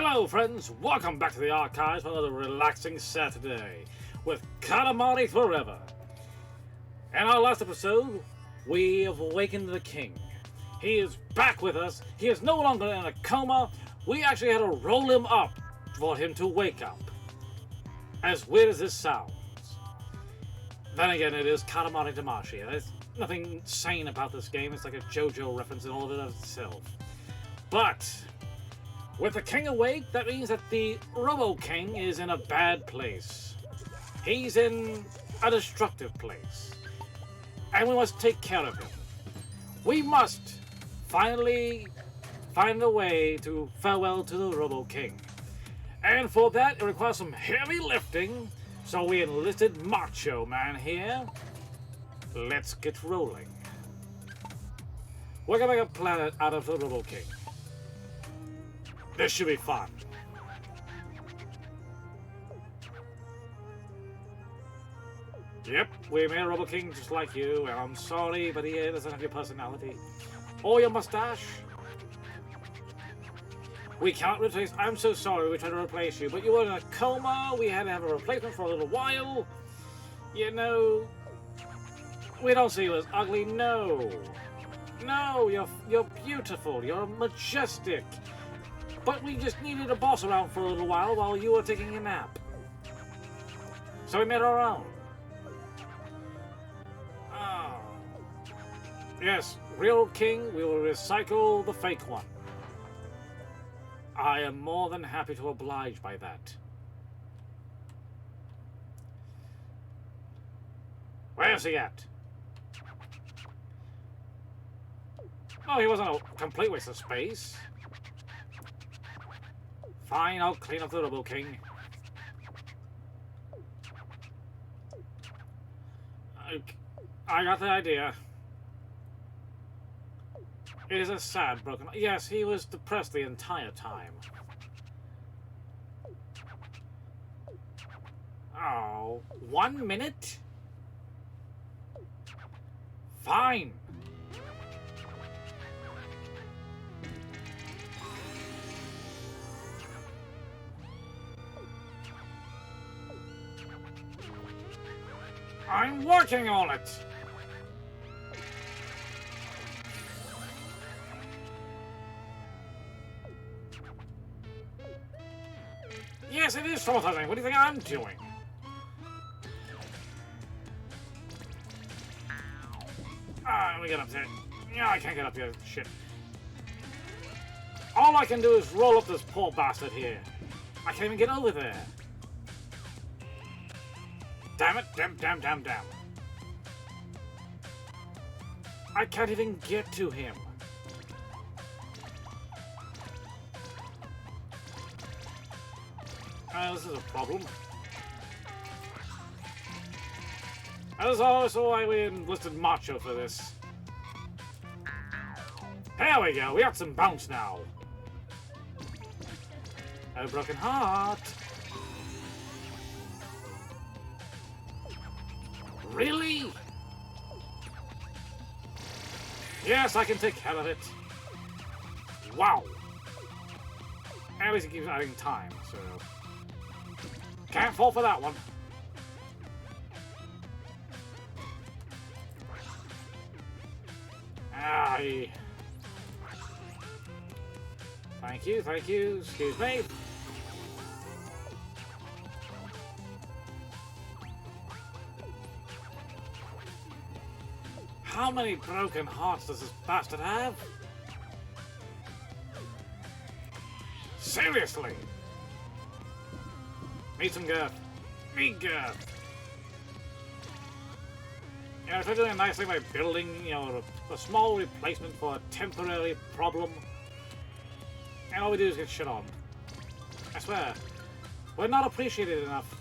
Hello friends, welcome back to the archives for another relaxing Saturday with Katamari forever. In our last episode, we have awakened the king. He is back with us, he is no longer in a coma, we actually had to roll him up for him to wake up. As weird as this sounds. Then again, it is Katamari Damacy. There's nothing sane about this game, it's like a JoJo reference in all of it of itself. But with the king awake, that means that the Robo King is in a bad place. He's in a destructive place. And we must take care of him. We must finally find a way to farewell to the Robo King. And for that, it requires some heavy lifting, so we enlisted Macho Man here. Let's get rolling. We're gonna make a planet out of the Robo King. This should be fun. Yep, we made a Robo King just like you, and I'm sorry, but he doesn't have your personality. Or your mustache. We can't replace... I'm so sorry we tried to replace you, but you were in a coma, we had to have a replacement for a little while. You know... We don't see you as ugly, no. No, you're beautiful, you're majestic. But we just needed a boss around for a little while you were taking a nap. So we made our own. Oh. Yes, real king, we will recycle the fake one. I am more than happy to oblige by that. Where's he at? Oh, he wasn't a complete waste of space. Fine, I'll clean up the Robo King. I got the idea. It is a sad broken... Yes, he was depressed the entire time. Oh, 1 minute? Fine. I'm working on it! Yes, it is traumatizing. What do you think I'm doing? Let me get up there. Yeah, I can't get up here. Shit. All I can do is roll up this poor bastard here. I can't even get over there. Damn it, damn. I can't even get to him. This is a problem. That is also why we enlisted Macho for this. There we go, we got some bounce now. A broken heart. Really? Yes, I can take care of it. Wow. At least it keeps adding time, so... Can't fall for that one. Aye. Thank you. Excuse me. How many broken hearts does this bastard have? Seriously! Need some girth. Need girth. You know, if they're doing a nice thing by building, you know, a small replacement for a temporary problem, and all we do is get shit on. I swear, we're not appreciated enough.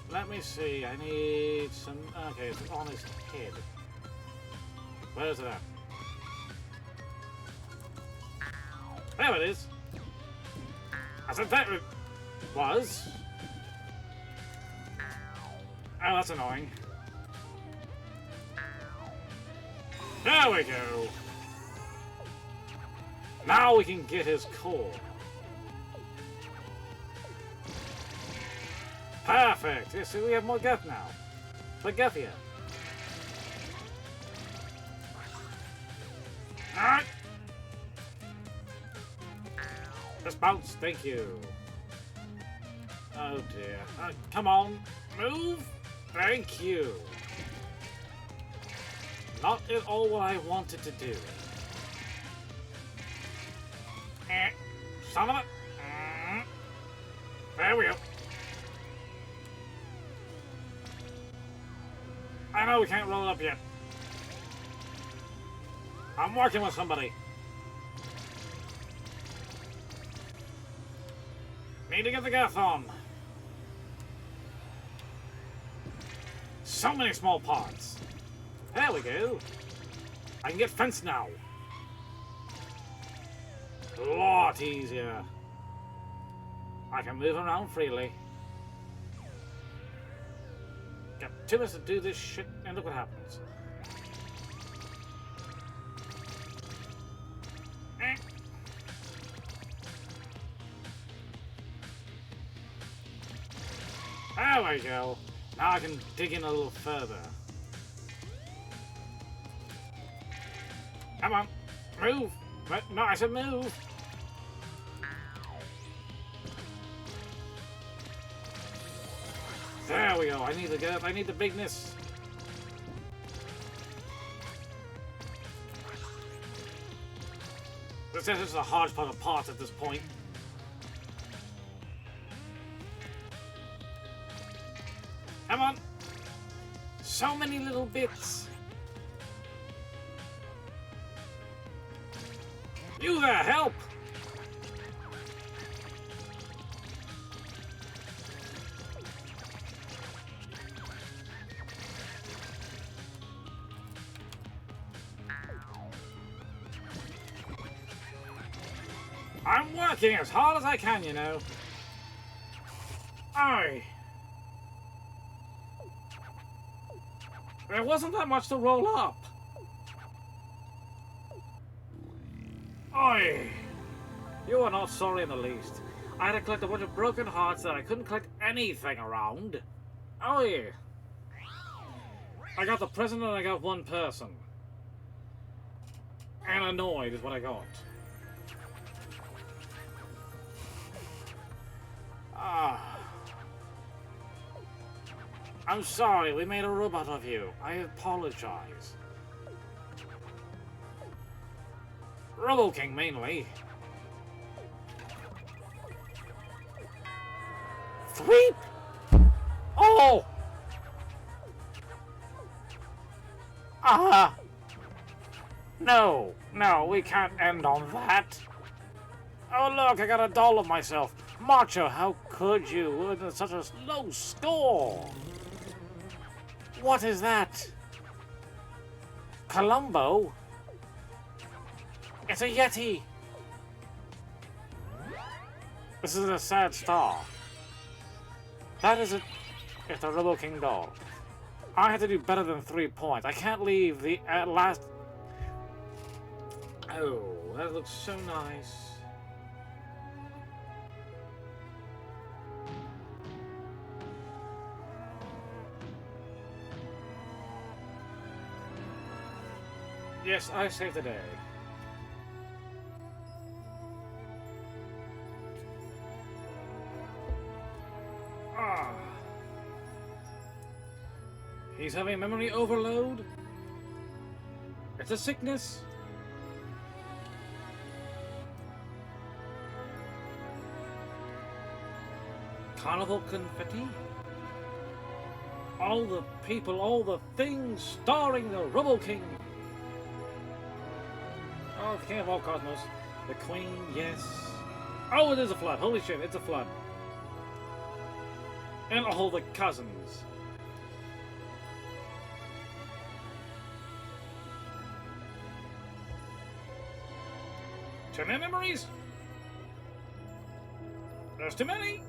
Let me see, I need some... Okay, it's on his head. Where is it at? There it is! I said that it was. Oh, that's annoying. There we go! Now we can get his core. Perfect! You see, we have more gut now. For Guffia. Alright! Just bounce, thank you. Oh dear. Come on, move! Thank you. Not at all what I wanted to do. Son of a... There we go. I know we can't roll it up yet. I'm working with somebody. Need to get the gas on. So many small parts. There we go. I can get fenced now. A lot easier. I can move around freely. Got 2 minutes to do this shit, and look what happens. There we go. Now I can dig in a little further. Come on, move. No, I said move. There we go. I need the girth. I need the bigness. This is a hodgepodge of parts at this point. Come on. So many little bits. You there, help! I'm working as hard as I can, you know. Aye. There wasn't that much to roll up. Oi! You are not sorry in the least. I had to collect a bunch of broken hearts that I couldn't collect anything around. Oi! I got the president and I got one person. And annoyed is what I got. Ah. I'm sorry, we made a robot of you. I apologize. Robo King, mainly. Sweep! Oh! No, we can't end on that. Oh, look, I got a doll of myself. Macho, how could you with such a low score? What is that? Columbo? It's a Yeti! This is a sad star. That is it. It's a Robo King doll. I have to do better than 3 points. I can't leave the last... Oh, that looks so nice. Yes, I saved the day. He's having memory overload? It's a sickness? Carnival confetti? All the people, all the things starring the Robo King. Oh, the King of all Cosmos. The Queen, yes. Oh, it is a flood. Holy shit, it's a flood. And all the cousins. 10 memories? There's too many.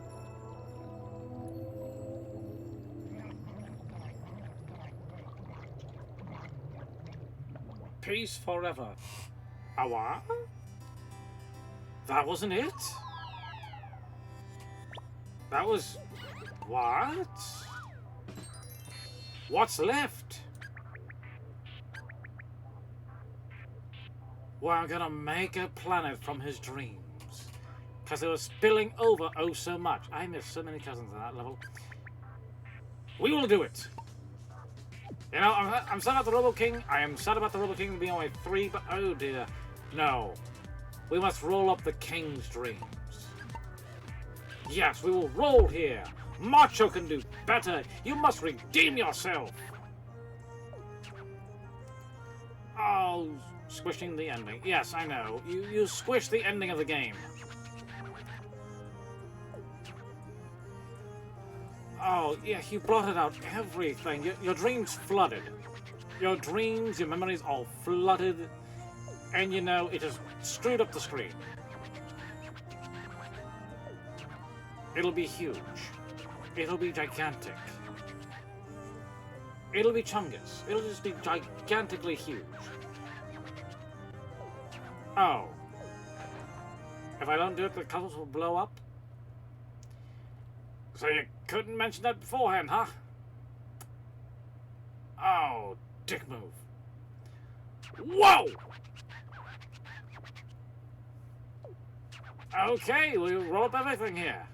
Peace forever. Awa? That wasn't it? That was... What? What's left? We're gonna make a planet from his dreams. Because they were spilling over oh so much. I missed so many cousins at that level. We will do it. You know, I'm sad about the Robo King. I am sad about the Robo King being only 3, but oh dear. No. We must roll up the King's dreams. Yes, we will roll here. Macho can do better. You must redeem yourself. Oh, squishing the ending. Yes, I know. You squish the ending of the game. Oh, yeah, you blotted out everything. Your dreams flooded. Your dreams, your memories all flooded. And you know, it just screwed up the screen. It'll be huge. It'll be gigantic. It'll be chungus. It'll just be gigantically huge. Oh. If I don't do it, the colors will blow up? So you couldn't mention that beforehand, huh? Oh, dick move. Whoa! Okay, we'll roll up everything here.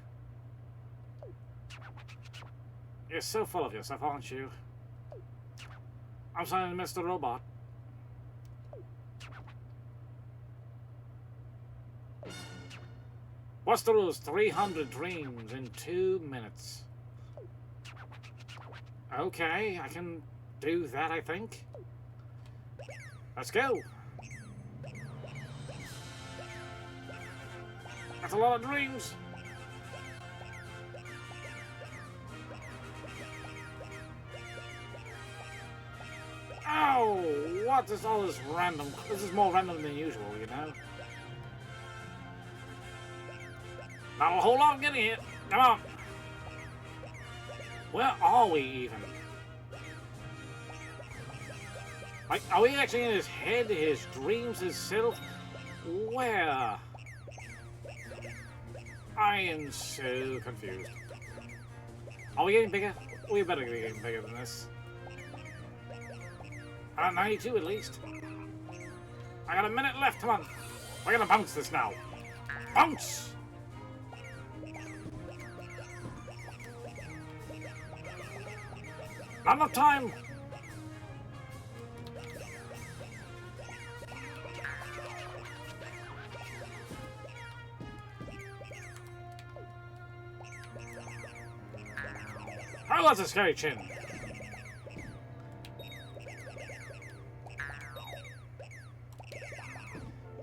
You're so full of yourself, aren't you? I'm sorry, Mr. Robot. What's the rules? 300 dreams in 2 minutes. Okay, I can do that, I think. Let's go. That's a lot of dreams. Oh, what is all this random? This is more random than usual, you know? Not a whole lot getting it. Come on. Where are we even? Like, are we actually in his head, his dreams, his self? Where? I am so confused. Are we getting bigger? We better be getting bigger than this. 92 at least. I got a minute left, come on. We're gonna bounce this now. Bounce! Not enough time. Oh, that's a scary chin.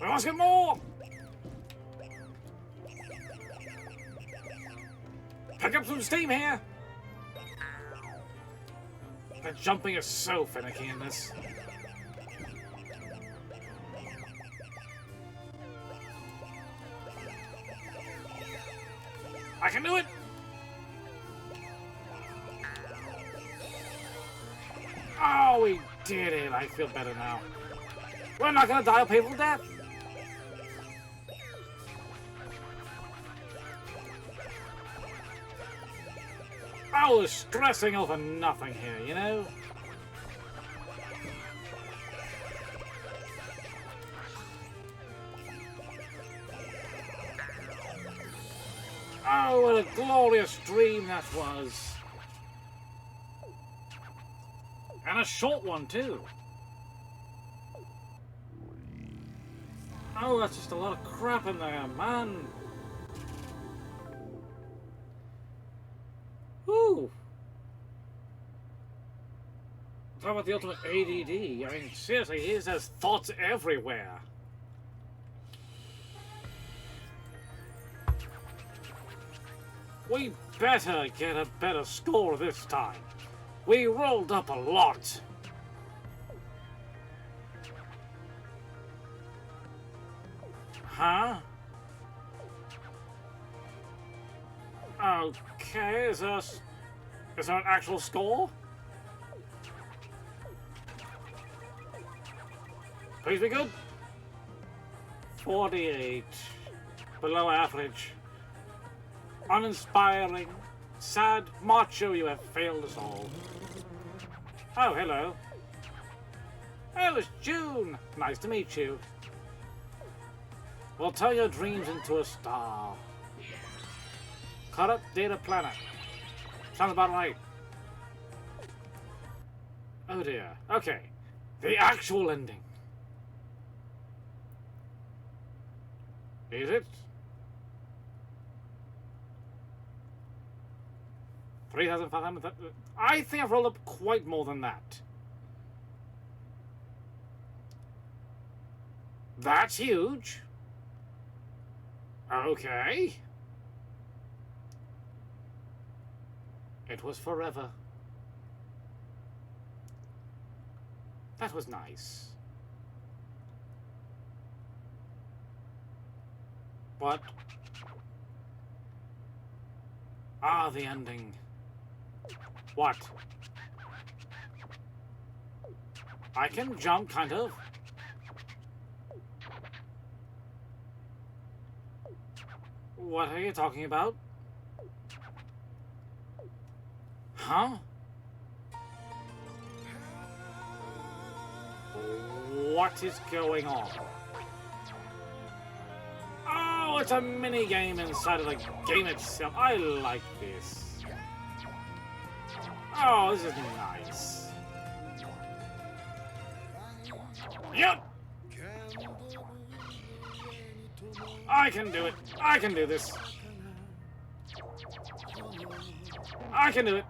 We must get more! Pick up some steam here! The jumping is so finicky in this. I can do it! Oh, we did it! I feel better now. We're not gonna die a painful death! I was stressing over nothing here, you know? Oh, what a glorious dream that was. And a short one, too. Oh, that's just a lot of crap in there, man. Woo! Talk about the ultimate ADD. I mean, seriously, he has thoughts everywhere. We better get a better score this time. We rolled up a lot. Huh? Okay, is there an actual score? Please be good. 48. below average, uninspiring, sad, macho, you have failed us all. Oh, hello. Oh, it's June. Nice to meet you. We'll turn your dreams into a star. Cut up data planet. Sounds about right. Oh dear. Okay. The actual ending. Is it? 3,500. I think I've rolled up quite more than that. That's huge. Okay. It was forever. That was nice. What? The ending. What? I can jump, kind of. What are you talking about? Huh? What is going on? Oh, it's a mini game inside of the game itself. I like this. Oh, this is nice. Yep. I can do it. I can do this. I can do it.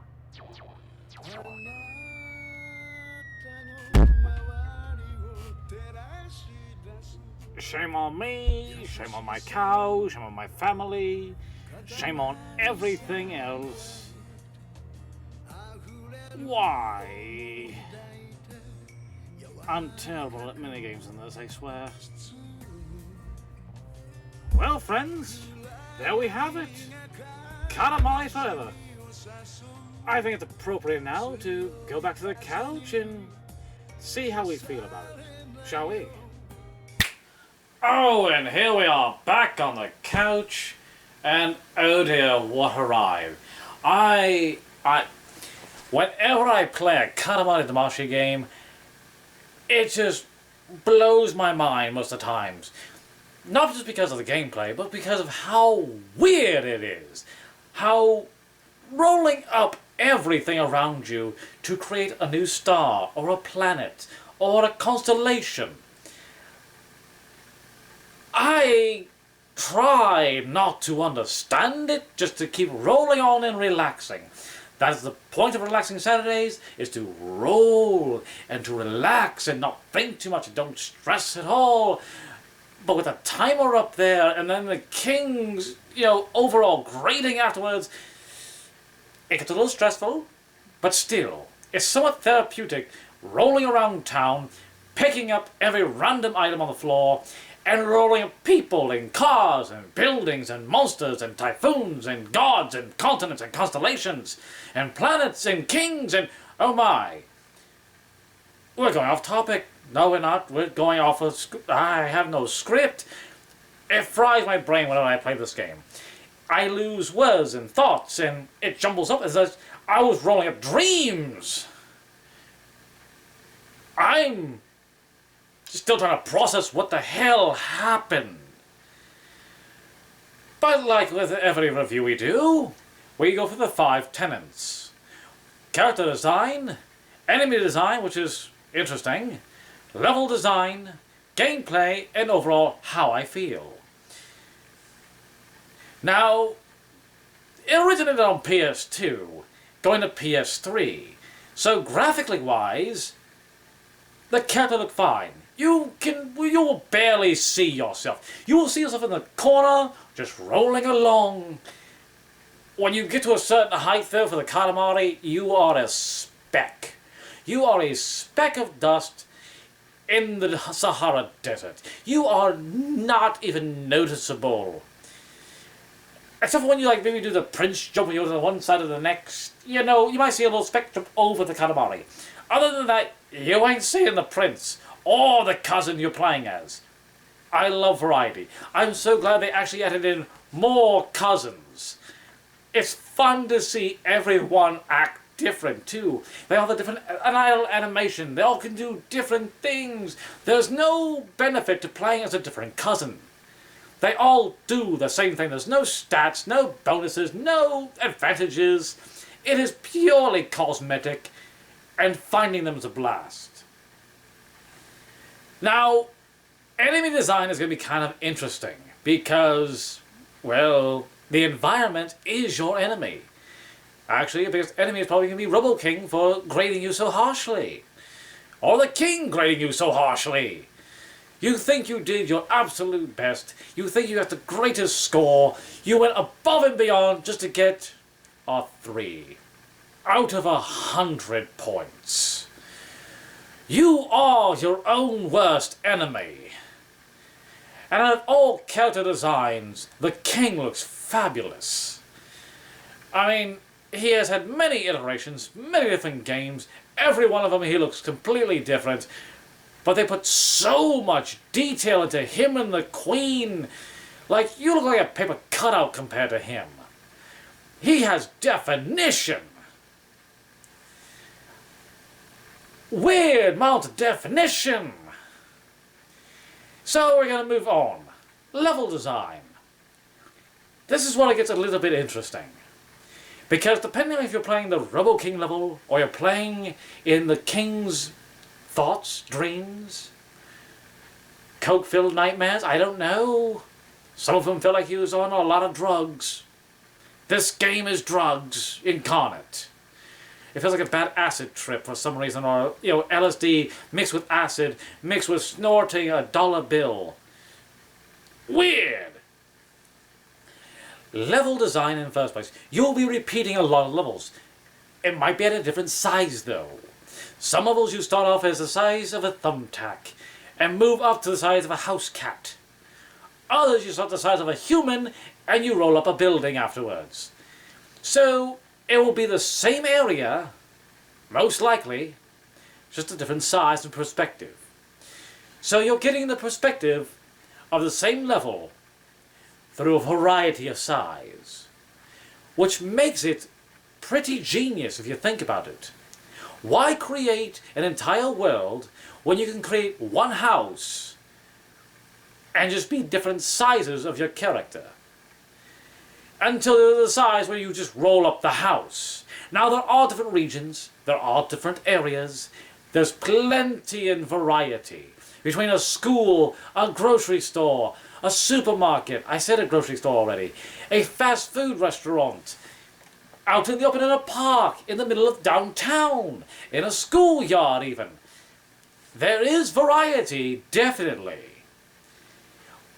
Shame on me, shame on my cow, shame on my family, shame on everything else. Why? I'm terrible at minigames in this, I swear. Well, friends, there we have it. Katamari forever. I think it's appropriate now to go back to the couch and see how we feel about it, shall we? Oh, and here we are back on the couch, and oh dear, what a ride. Whenever I play a Katamari Damacy game, it just blows my mind most of the times. Not just because of the gameplay, but because of how weird it is. How rolling up everything around you to create a new star, or a planet, or a constellation. I try not to understand it, just to keep rolling on and relaxing. That's the point of Relaxing Saturdays, is to roll and to relax and not think too much and don't stress at all. But with a timer up there and then the king's, overall grading afterwards, it gets a little stressful, but still, it's somewhat therapeutic rolling around town, picking up every random item on the floor, and rolling up people and cars and buildings and monsters and typhoons and gods and continents and constellations and planets and kings and oh my. We're going off topic. No, we're not. We're going off I have no script. It fries my brain whenever I play this game. I lose words and thoughts and it jumbles up as though I was rolling up dreams. I'm still trying to process what the hell happened. But like with every review we do, we go for the 5 tenets. Character design, enemy design, which is interesting, level design, gameplay, and overall how I feel. Now, it originated on PS2, going to PS3, so graphically wise, the character looked fine. You will barely see yourself. You will see yourself in the corner, just rolling along. When you get to a certain height though for the Katamari, you are a speck. You are a speck of dust in the Sahara Desert. You are not even noticeable. Except for when you maybe do the prince jump and you go to one side of the next. You might see a little speck jump over the Katamari. Other than that, you ain't seeing the prince or the cousin you're playing as. I love variety. I'm so glad they actually added in more cousins. It's fun to see everyone act different too. They all have a different animation. They all can do different things. There's no benefit to playing as a different cousin. They all do the same thing. There's no stats, no bonuses, no advantages. It is purely cosmetic, and finding them is a blast. Now, enemy design is going to be kind of interesting because, well, the environment is your enemy. Actually, your biggest enemy is probably going to be Robo King for grading you so harshly. Or the King grading you so harshly. You think you did your absolute best. You think you got the greatest score. You went above and beyond just to get a 3 out of 100 points. You are your own worst enemy. And out of all character designs, the King looks fabulous. I mean, he has had many iterations, many different games. Every one of them he looks completely different. But they put so much detail into him and the Queen. Like, you look like a paper cutout compared to him. He has definition. Weird amount of definition. So we're going to move on. Level design. This is where it gets a little bit interesting. Because depending on if you're playing the Robo King level or you're playing in the King's thoughts, dreams, coke-filled nightmares, I don't know. Some of them feel like he was on a lot of drugs. This game is drugs incarnate. It feels like a bad acid trip for some reason, or, you know, LSD mixed with acid, mixed with snorting a dollar bill. Weird! Level design in the first place. You'll be repeating a lot of levels. It might be at a different size, though. Some levels you start off as the size of a thumbtack and move up to the size of a house cat. Others you start the size of a human and you roll up a building afterwards. So it will be the same area, most likely, just a different size and perspective. So you're getting the perspective of the same level through a variety of size, which makes it pretty genius if you think about it. Why create an entire world when you can create one house and just be different sizes of your character? Until they're the size where you just roll up the house. Now there are different regions, there are different areas, there's plenty in variety. Between a school, a grocery store, a supermarket, I said a grocery store already, a fast food restaurant, out in the open in a park, in the middle of downtown, in a schoolyard even. There is variety, definitely.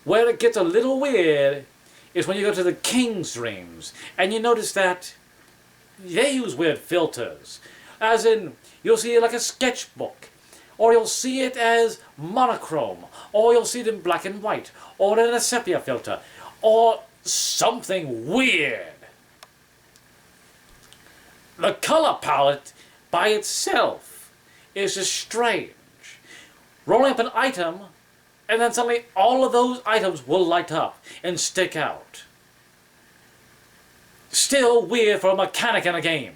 Where it gets a little weird is when you go to the King's Dreams, and you notice that they use weird filters. As in, you'll see it like a sketchbook, or you'll see it as monochrome, or you'll see it in black and white, or in a sepia filter, or something weird. The color palette by itself is just strange. Rolling up an item, and then suddenly all of those items will light up and stick out. Still weird for a mechanic in a game.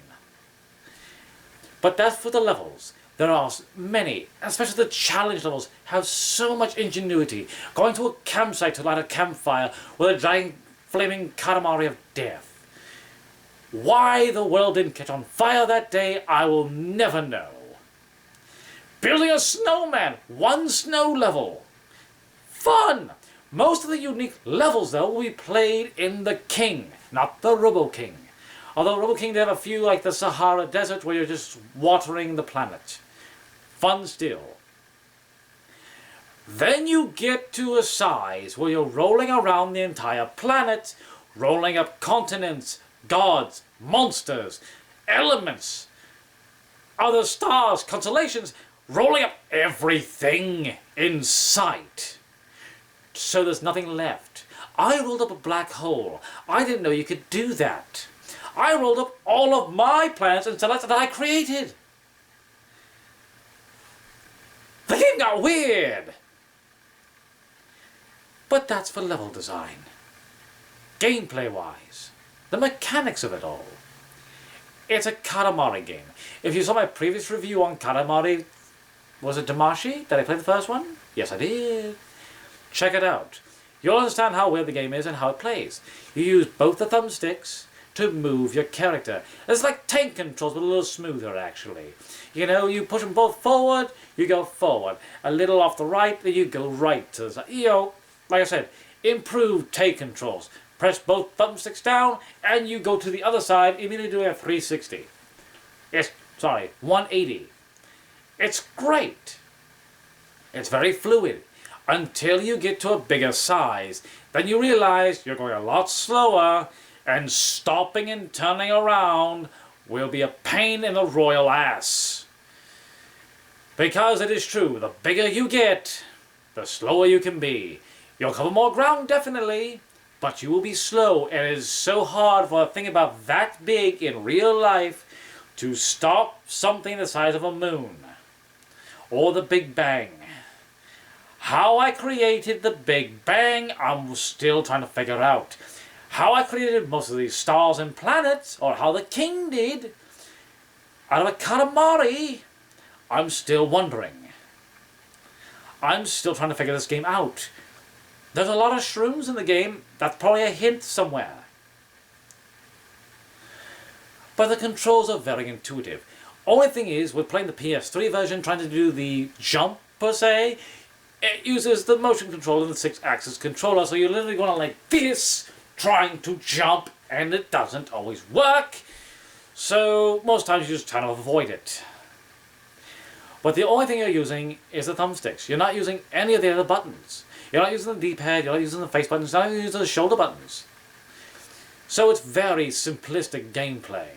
But that's for the levels. There are many, especially the challenge levels, have so much ingenuity. Going to a campsite to light a campfire with a giant flaming Katamari of death. Why the world didn't catch on fire that day, I will never know. Building a snowman, one snow level. Fun! Most of the unique levels, though, will be played in the King, not the Robo King. Although Robo King did have a few, like the Sahara Desert, where you're just watering the planet. Fun still. Then you get to a size where you're rolling around the entire planet, rolling up continents, gods, monsters, elements, other stars, constellations, rolling up everything in sight. So there's nothing left. I rolled up a black hole. I didn't know you could do that. I rolled up all of my planets and satellites that I created. The game got weird. But that's for level design. Gameplay-wise, the mechanics of it all. It's a Katamari game. If you saw my previous review on Katamari, was it Damashi? Did I play the first one? Yes, I did. Check it out. You'll understand how weird the game is and how it plays. You use both the thumbsticks to move your character. It's like tank controls, but a little smoother, actually. You know, you push them both forward, you go forward. A little off the right, then you go right to the side. You know, like I said, improved tank controls. Press both thumbsticks down, and you go to the other side, immediately doing a 360. 180. It's great. It's very fluid. Until you get to a bigger size. Then you realize you're going a lot slower, and stopping and turning around will be a pain in the royal ass. Because it is true, the bigger you get, the slower you can be. You'll cover more ground, definitely, but you will be slow, and it is so hard for a thing about that big in real life to stop something the size of a moon. Or the Big Bang. How I created the Big Bang, I'm still trying to figure out. How I created most of these stars and planets, or how the king did, out of a Katamari, I'm still wondering. I'm still trying to figure this game out. There's a lot of shrooms in the game. That's probably a hint somewhere. But the controls are very intuitive. Only thing is, with playing the PS3 version, trying to do the jump, per se, it uses the motion controller and the 6-axis controller, so you're literally going like this, trying to jump, and it doesn't always work. So, most times you just try to avoid it. But the only thing you're using is the thumbsticks. You're not using any of the other buttons. You're not using the D-pad, you're not using the face buttons, you're not using the shoulder buttons. So it's very simplistic gameplay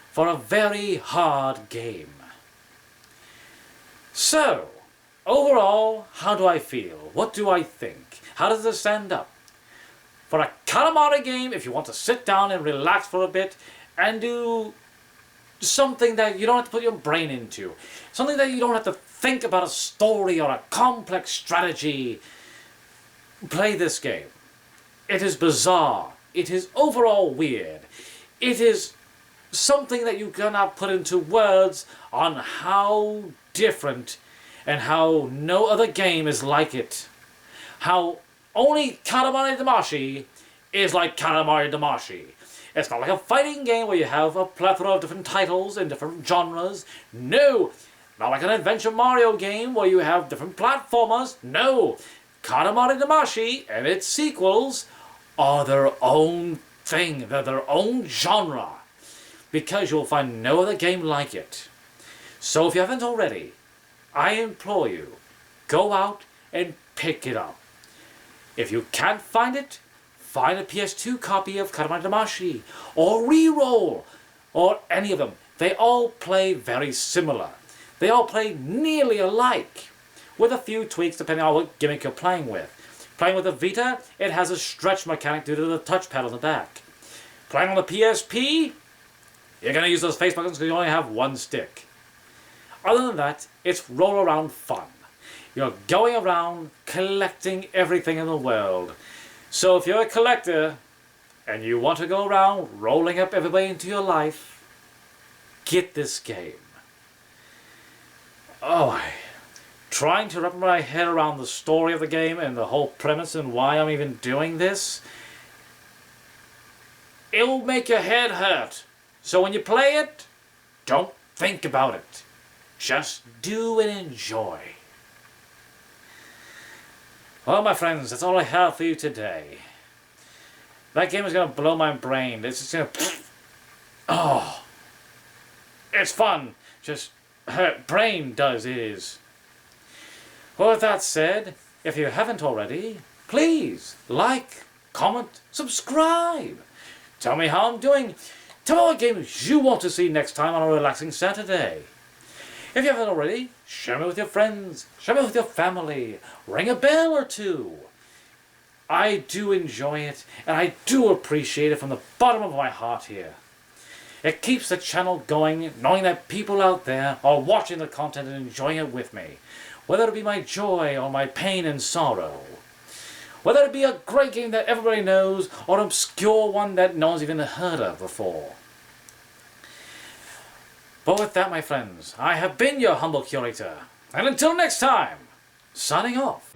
for a very hard game. So, overall, how do I feel? What do I think? How does this stand up? For a Katamari game, if you want to sit down and relax for a bit and do something that you don't have to put your brain into, something that you don't have to think about a story or a complex strategy, play this game. It is bizarre. It is overall weird. It is something that you cannot put into words on how different and how no other game is like it. How only Katamari Damashi is like Katamari Damashi. It's not like a fighting game where you have a plethora of different titles and different genres. No! Not like an Adventure Mario game where you have different platformers. No! Katamari Damashi and its sequels are their own thing. They're their own genre. Because you'll find no other game like it. So if you haven't already, I implore you, go out and pick it up. If you can't find it, find a PS2 copy of Katamari Damashi, or Reroll, or any of them. They all play very similar. They all play nearly alike, with a few tweaks depending on what gimmick you're playing with. Playing with the Vita, it has a stretch mechanic due to the touchpad on the back. Playing on the PSP, you're going to use those face buttons because you only have one stick. Other than that, it's roll-around fun. You're going around collecting everything in the world. So if you're a collector and you want to go around rolling up everybody into your life, get this game. Oh, trying to wrap my head around the story of the game and the whole premise and why I'm even doing this, it'll make your head hurt. So when you play it, don't think about it. Just do and enjoy. Well, my friends, that's all I have for you today. That game is going to blow my brain. It's just going to... Oh. It's fun. Just brain does is. Well, with that said, if you haven't already, please like, comment, subscribe. Tell me how I'm doing. Tell me what games you want to see next time on a relaxing Saturday. If you haven't already, share me with your friends, share me with your family, ring a bell or two. I do enjoy it, and I do appreciate it from the bottom of my heart here. It keeps the channel going, knowing that people out there are watching the content and enjoying it with me, whether it be my joy or my pain and sorrow. whether it be a great game that everybody knows or an obscure one that no one's even heard of before. But with that, my friends, I have been your humble curator, and until next time, signing off.